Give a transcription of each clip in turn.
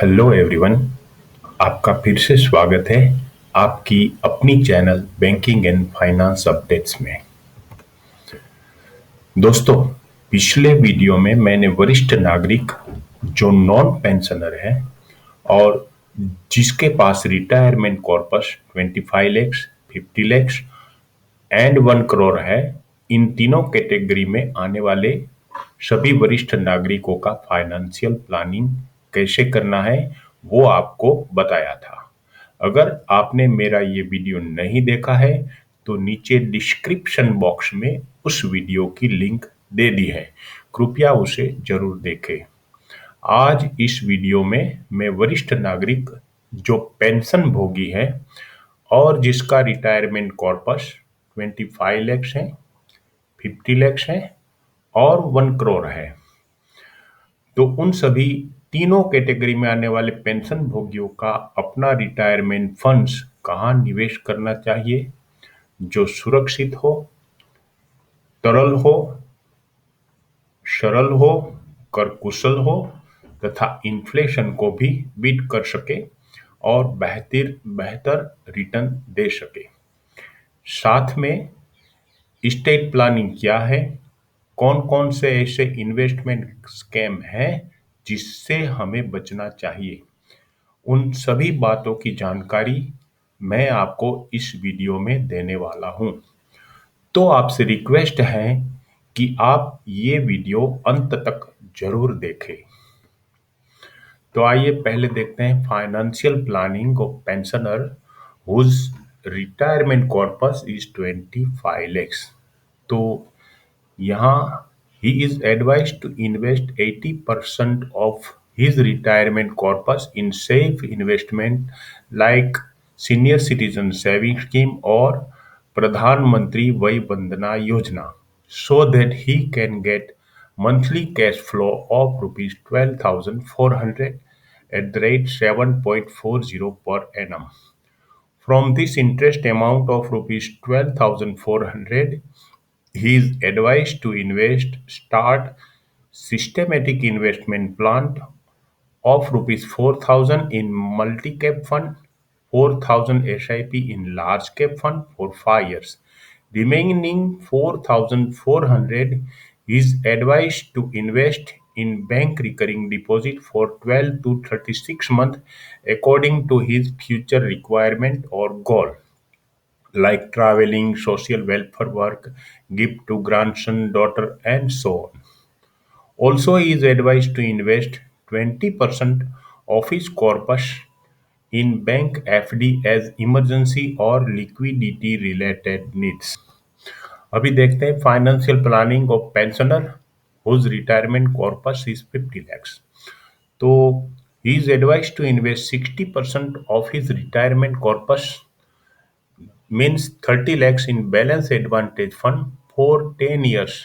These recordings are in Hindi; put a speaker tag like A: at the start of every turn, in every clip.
A: Hello everyone. आपका फिर से स्वागत है आपकी अपनी channel banking and finance updates में। दोस्तों, पिछले वीडियो में मैंने वरिष्ठ नागरिक जो नॉन पेंशनर है और जिसके पास retirement corpus 25 lakh, 50 lakh and 1 crore है, इन तीनों कैटेगरी में आने वाले सभी वरिष्ठ नागरिकों का फाइनेंशियल प्लानिंग कैसे करना है वो आपको बताया था। अगर आपने मेरा ये वीडियो नहीं देखा है तो नीचे डिस्क्रिप्शन बॉक्स में उस वीडियो की लिंक दे दी है, कृपया उसे जरूर देखें। आज इस वीडियो में मैं वरिष्ठ नागरिक जो पेंशन भोगी है और जिसका रिटायरमेंट कॉर्पस 25 लाख है, 50 लाख है और 1 करोड़ है, तो उन सभी तीनों कैटेगरी में आने वाले पेंशन भोगियों का अपना रिटायरमेंट फंड्स कहाँ निवेश करना चाहिए जो सुरक्षित हो, तरल हो, सरल हो, कर कुशल हो तथा इन्फ्लेशन को भी बीट कर सके और बेहतर बेहतर रिटर्न दे सके। साथ में एस्टेट प्लानिंग क्या है, कौन कौन से ऐसे इन्वेस्टमेंट स्कैम हैं जिससे हमें बचना चाहिए, उन सभी बातों की जानकारी मैं आपको इस वीडियो में देने वाला हूं। तो आपसे रिक्वेस्ट है कि आप ये वीडियो अंत तक जरूर देखें। तो आइए पहले देखते हैं financial planning of pensioner whose retirement corpus is 25 lakhs। तो यहाँ he is advised to invest 80% of his retirement corpus in safe investment like senior citizen saving scheme or Pradhan Mantri Vay Vandana Yojana, so that he can get monthly cash flow of rupees 12,400 at the rate 7.40 per annum. From this interest amount of rupees 12,400, he is advised to start systematic investment plan of rupees 4,000 in multi-cap fund, 4,000 SIP in large cap fund for 5 years. Remaining 4,400 is advised to invest in bank recurring deposit for 12 to 36 months according to his future requirement or goal, like traveling, social welfare work, gift to grandson, daughter, and so on. Also, he is advised to invest 20% of his corpus in bank FD as emergency or liquidity related needs. अभी देखते हैं financial planning of pensioner whose retirement corpus is 50 lakhs। तो he is advised to invest 60% of his retirement corpus, means 30 lakhs, in balance advantage fund for 10 years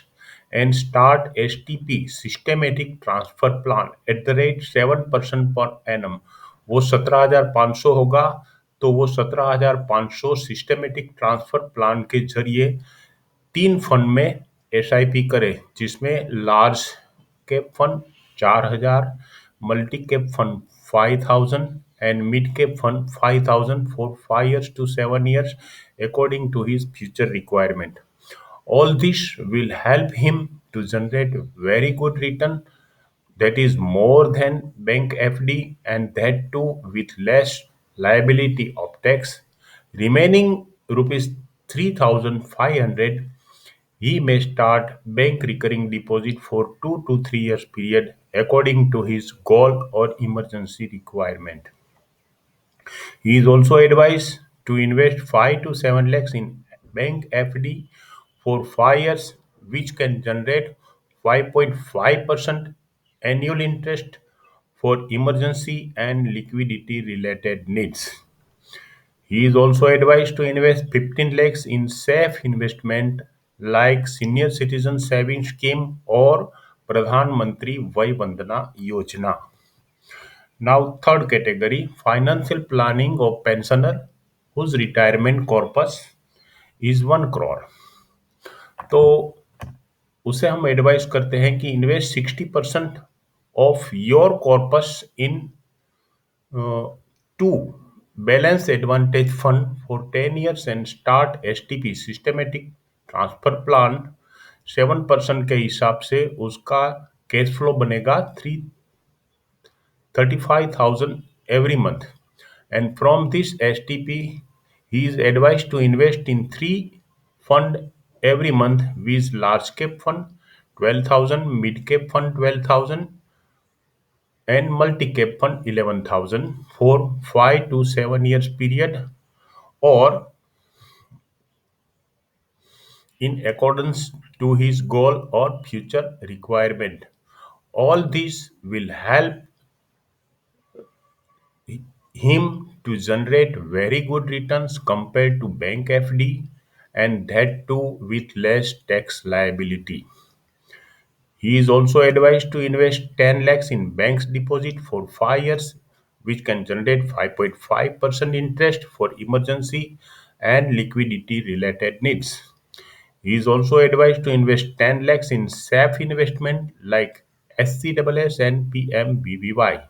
A: and start STP systematic transfer plan at the rate 7% per annum। वो 17,500 होगा, तो वो 17,500 सिस्टेमेटिक ट्रांसफर प्लान के जरिए 3 फंड में SIP करे, जिसमें large cap fund 4,000, multi cap fund 5,000 and mid cap fund 5,000 for 5 years to 7 years according to his future requirement. All this will help him to generate very good return, that is more than bank FD, and that too with less liability of tax. Remaining rupees 3,500 he may start bank recurring deposit for 2 to 3 years period according to his goal or emergency requirement. He is also advised to invest 5 to 7 lakhs in bank FD for 5 years, which can generate 5.5% annual interest for emergency and liquidity related needs. He is also advised to invest 15 lakhs in safe investment like senior citizen saving scheme or Pradhan Mantri Vay Vandana Yojana. Now, third category, financial planning of pensioner whose retirement corpus is 1 crore। तो उसे हम एडवाइस करते हैं कि invest 60% of your corpus in Uh, Two, balance advantage fund for 10 years and start STP systematic transfer plan 7% के हिसाब से उसका कैश फ्लो बनेगा 35,000 every month. And from this STP, he is advised to invest in three fund every month with large cap fund 12,000, mid cap fund 12,000, and multi cap fund 11,000 for 5 to 7 years period, or in accordance to his goal or future requirement. All these will help him to generate very good returns compared to bank FD, and that too with less tax liability. He is also advised to invest 10 lakhs in bank's deposit for 5 years, which can generate 5.5% interest for emergency and liquidity related needs. He is also advised to invest 10 lakhs in safe investment like SCSS and PMBBY.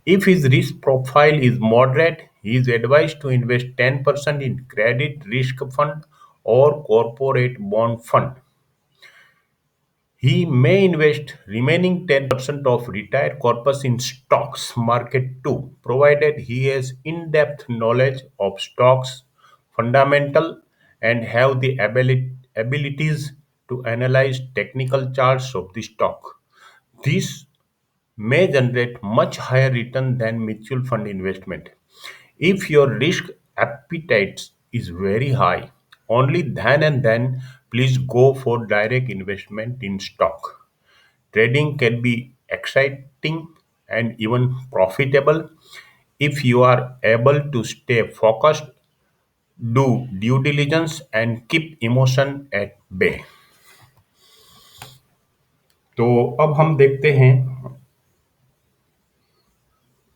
A: If his risk profile is moderate, he is advised to invest 10% in credit risk fund or corporate bond fund. He may invest remaining 10% of retired corpus in stocks market too, provided he has in-depth knowledge of stocks fundamental and have the abilities to analyze technical charts of the stock. This may generate much higher return than mutual fund investment. If your risk appetite is very high, only then and then please go for direct investment in stock. Trading can be exciting and even profitable if you are able to stay focused, do due diligence and keep emotion at bay. तो अब हम देखते हैं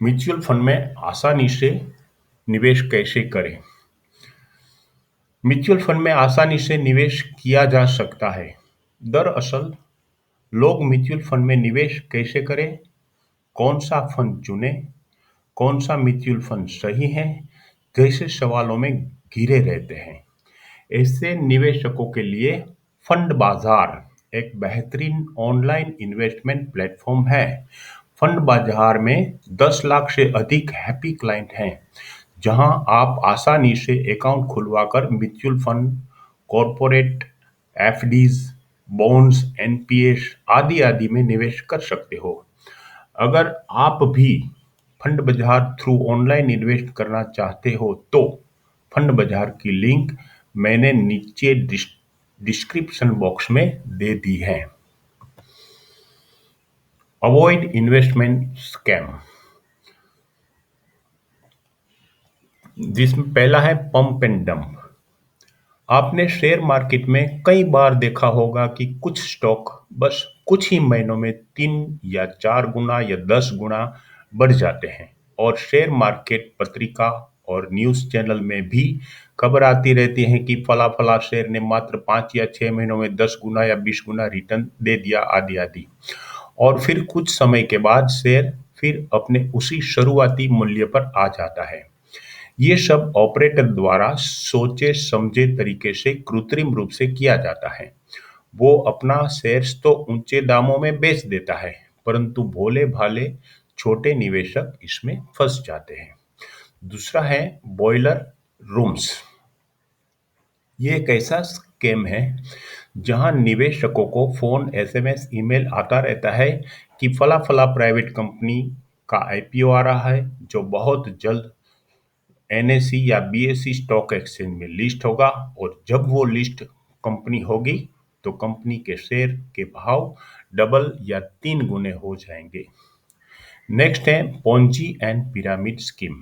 A: म्यूचुअल फंड में आसानी से निवेश कैसे करें। म्यूचुअल फंड में आसानी से निवेश किया जा सकता है। दरअसल लोग म्यूचुअल फंड में निवेश कैसे करें, कौन सा फंड चुने, कौन सा म्यूचुअल फंड सही है, जैसे सवालों में घिरे रहते हैं। ऐसे निवेशकों के लिए फंड बाजार एक बेहतरीन ऑनलाइन इन्वेस्टमेंट प्लेटफॉर्म है। फंड बाजार में 10 लाख से अधिक हैप्पी क्लाइंट हैं, जहां आप आसानी से अकाउंट खुलवाकर mutual fund, corporate FDs, bonds, NPS आदि आदि में निवेश कर सकते हो। अगर आप भी फंड बाजार थ्रू ऑनलाइन इन्वेस्ट करना चाहते हो तो फंड बाजार की लिंक मैंने नीचे डिस्क्रिप्शन बॉक्स में दे दी है। अवॉइड इन्वेस्टमेंट स्कैम, जिसमें पहला है पंप एंड डंप। आपने शेयर मार्केट में कई बार देखा होगा कि कुछ स्टॉक बस कुछ ही महीनों में 3 या 4 गुना या 10 गुना बढ़ जाते हैं, और शेयर मार्केट पत्रिका और न्यूज़ चैनल में भी खबर आती रहती है कि फला फला शेयर ने मात्र 5 या 6 महीनों में 10 गुना या 20 गुना रिटर्न दे दिया आदि आदि। और फिर कुछ समय के बाद शेयर फिर अपने उसी शुरुआती मूल्य पर आ जाता है। ये सब ऑपरेटर द्वारा सोचे समझे तरीके से कृत्रिम रूप से किया जाता है। वो अपना शेयर्स तो ऊंचे दामों में बेच देता है, परंतु भोले भाले छोटे निवेशक इसमें फंस जाते हैं। दूसरा है बॉयलर रूम्स। ये एक ऐसा स्कैम है जहां निवेशकों को फोन, एसएमएस, ईमेल आता रहता है कि फला फला प्राइवेट कंपनी का आईपीओ आ रहा है, जो बहुत जल्द एनएसई या बीएसई स्टॉक एक्सचेंज में लिस्ट होगा, और जब वो लिस्ट कंपनी होगी तो कंपनी के शेयर के भाव डबल या 3 गुने हो जाएंगे। नेक्स्ट है Ponzi and pyramid scheme.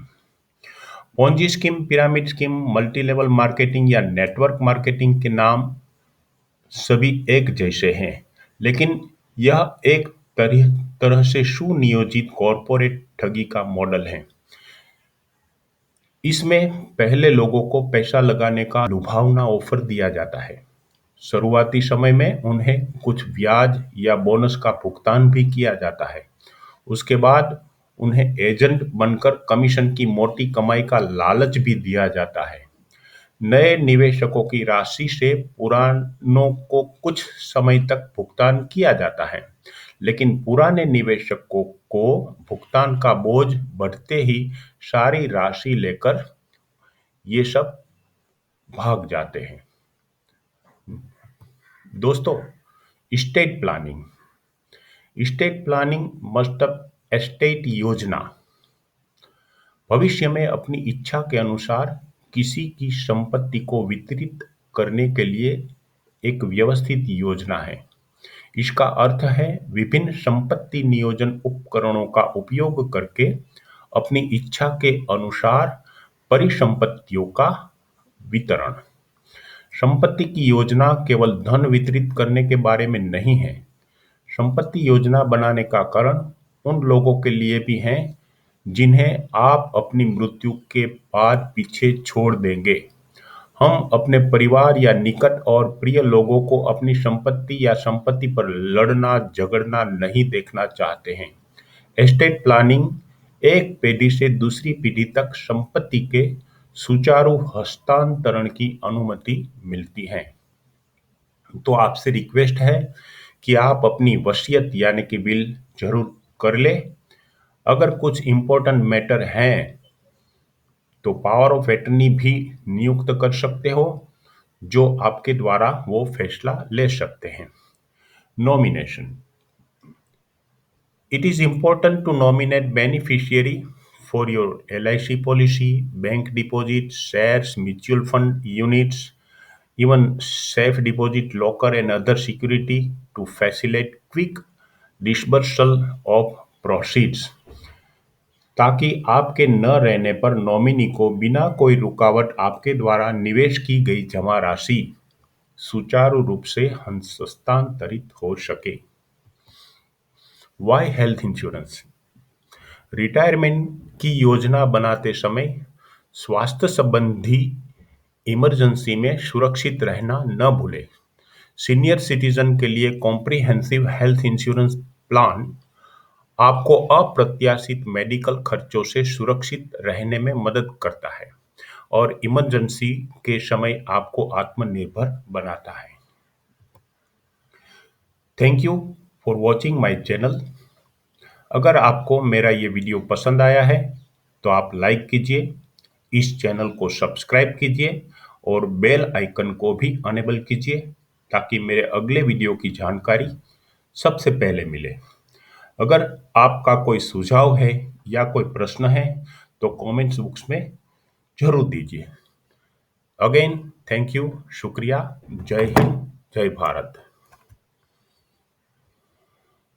A: Ponzi scheme, pyramid scheme, multi level marketing या नेटवर्क मार्केटिंग के नाम सभी एक जैसे हैं, लेकिन यह एक तरह से सुनियोजित कॉर्पोरेट ठगी का मॉडल है। इसमें पहले लोगों को पैसा लगाने का लुभावना ऑफर दिया जाता है। शुरुआती समय में उन्हें कुछ ब्याज या बोनस का भुगतान भी किया जाता है। उसके बाद उन्हें एजेंट बनकर कमीशन की मोटी कमाई का लालच भी दिया जाता है। नए निवेशकों की राशि से पुरानों को कुछ समय तक भुगतान किया जाता है, लेकिन पुराने निवेशकों को भुगतान का बोझ बढ़ते ही सारी राशि लेकर ये सब भाग जाते हैं। दोस्तों, स्टेट प्लानिंग। स्टेट प्लानिंग मतलब एस्टेट योजना। भविष्य में अपनी इच्छा के अनुसार किसी की संपत्ति को वितरित करने के लिए एक व्यवस्थित योजना है। इसका अर्थ है विभिन्न संपत्ति नियोजन उपकरणों का उपयोग करके अपनी इच्छा के अनुसार परिसंपत्तियों का वितरण। संपत्ति की योजना केवल धन वितरित करने के बारे में नहीं है। संपत्ति योजना बनाने का कारण उन लोगों के लिए भी है जिन्हें आप अपनी मृत्यु के बाद पीछे छोड़ देंगे। हम अपने परिवार या निकट और प्रिय लोगों को अपनी संपत्ति या संपत्ति पर लड़ना झगड़ना नहीं देखना चाहते हैं। एस्टेट प्लानिंग एक पीढ़ी से दूसरी पीढ़ी तक संपत्ति के सुचारू हस्तांतरण की अनुमति मिलती है। तो आपसे रिक्वेस्ट है कि आप अपनी वसीयत यानी कि विल जरूर कर ले। अगर कुछ इंपॉर्टेंट मैटर हैं तो पावर ऑफ एटर्नी भी नियुक्त कर सकते हो, जो आपके द्वारा वो फैसला ले सकते हैं। Nomination. It is important to nominate beneficiary for your LIC policy, bank deposits, shares, mutual fund units, even safe deposit locker and other security to facilitate quick disbursal of proceeds, ताकि आपके न रहने पर नॉमिनी को बिना कोई रुकावट आपके द्वारा निवेश की गई जमा राशि सुचारू रूप से हस्तांतरित हो सके। Y health insurance. रिटायरमेंट की योजना बनाते समय स्वास्थ्य संबंधी इमरजेंसी में सुरक्षित रहना न भूलें। सीनियर सिटीजन के लिए कॉम्प्रिहेंसिव हेल्थ इंश्योरेंस प्लान आपको अप्रत्याशित मेडिकल खर्चों से सुरक्षित रहने में मदद करता है और इमरजेंसी के समय आपको आत्मनिर्भर बनाता है। Thank you for watching my channel. अगर आपको मेरा ये वीडियो पसंद आया है तो आप लाइक कीजिए, इस चैनल को सब्सक्राइब कीजिए और बेल आइकन को भी अनेबल कीजिए ताकि मेरे अगले वीडियो की जानकारी सबसे पहले मिले। अगर आपका कोई सुझाव है या कोई प्रश्न है तो कमेंट्स बॉक्स में जरूर दीजिए। अगेन थैंक यू, शुक्रिया, जय हिंद, जय भारत।